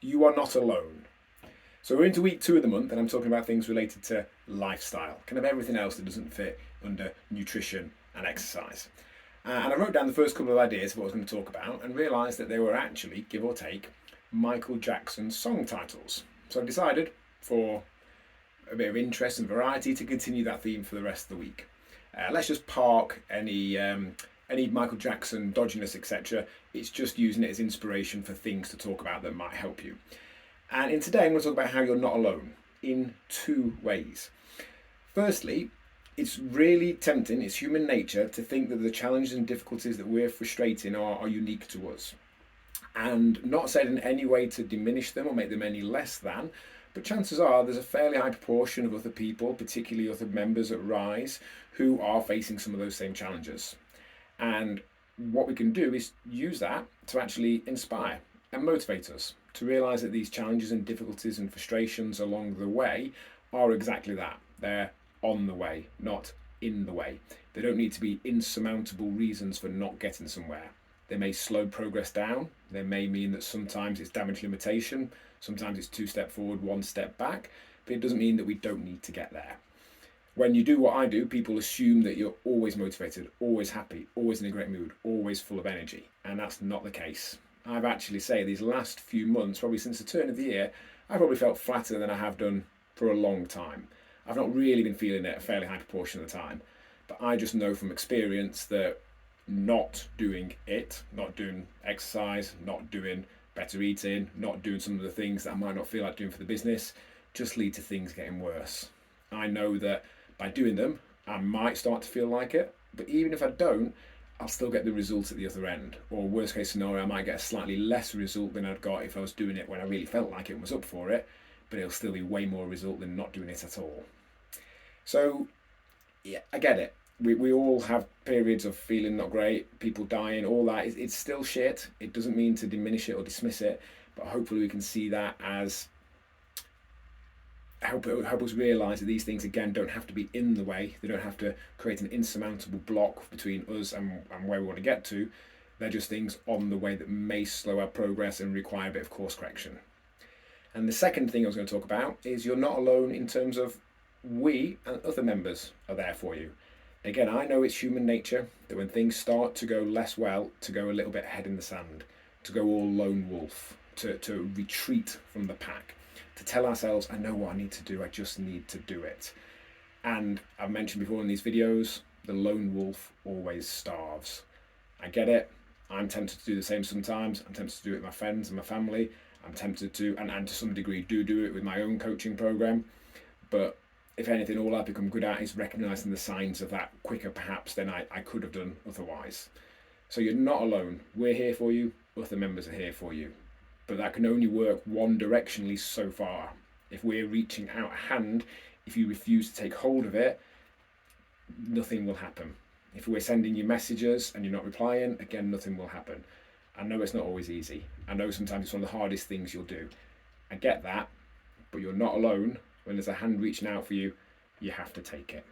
you are not alone. So we're into week 2 of the month and I'm talking about things related to lifestyle, kind of everything else that doesn't fit under nutrition and exercise. And I wrote down the first couple of ideas of what I was going to talk about and realised that they were actually, give or take, Michael Jackson song titles. So I decided, for a bit of interest and variety, to continue that theme for the rest of the week. Let's just park any Michael Jackson dodginess, etc. It's just using it as inspiration for things to talk about that might help you. And in today, I'm going to talk about how you're not alone in 2 ways. Firstly, it's really tempting, it's human nature to think that the challenges and difficulties that we're frustrating are unique to us. And not said in any way to diminish them or make them any less than, but chances are there's a fairly high proportion of other people, particularly other members at Rise, who are facing some of those same challenges. And what we can do is use that to actually inspire and motivate us to realise that these challenges and difficulties and frustrations along the way are exactly that. They're on the way, not in the way. They don't need to be insurmountable reasons for not getting somewhere. They may slow progress down. They may mean that sometimes it's damage limitation, sometimes it's 2 steps forward, 1 step back, but it doesn't mean that we don't need to get there. When you do what I do, people assume that you're always motivated, always happy, always in a great mood, always full of energy, and that's not the case. I've actually say these last few months, probably since the turn of the year, I've probably felt flatter than I have done for a long time. I've not really been feeling it a fairly high proportion of the time, but I just know from experience that not doing it, not doing exercise, not doing better eating, not doing some of the things that I might not feel like doing for the business, just lead to things getting worse. I know that by doing them, I might start to feel like it, but even if I don't, I'll still get the result at the other end. Or worst case scenario, I might get a slightly less result than I'd got if I was doing it when I really felt like it and was up for it, but it'll still be way more result than not doing it at all. So, yeah, I get it. We all have periods of feeling not great, people dying, all that. It's still shit. It doesn't mean to diminish it or dismiss it, but hopefully we can see that as help us realise that these things, again, don't have to be in the way. They don't have to create an insurmountable block between us and where we want to get to. They're just things on the way that may slow our progress and require a bit of course correction. And the second thing I was going to talk about is you're not alone in terms of we and other members are there for you. Again, I know it's human nature that when things start to go less well, to go a little bit head in the sand, to go all lone wolf, to retreat from the pack, to tell ourselves, I know what I need to do, I just need to do it. And I've mentioned before in these videos, the lone wolf always starves. I get it. I'm tempted to do the same sometimes. I'm tempted to do it with my friends and my family. I'm tempted to, and to some degree do it with my own coaching program. But if anything, all I've become good at is recognising the signs of that quicker perhaps than I could have done otherwise. So you're not alone. We're here for you. Other members are here for you. But that can only work one directionally so far. If we're reaching out a hand, if you refuse to take hold of it, nothing will happen. If we're sending you messages and you're not replying, again, nothing will happen. I know it's not always easy. I know sometimes it's one of the hardest things you'll do. I get that, but you're not alone. When there's a hand reaching out for you, you have to take it.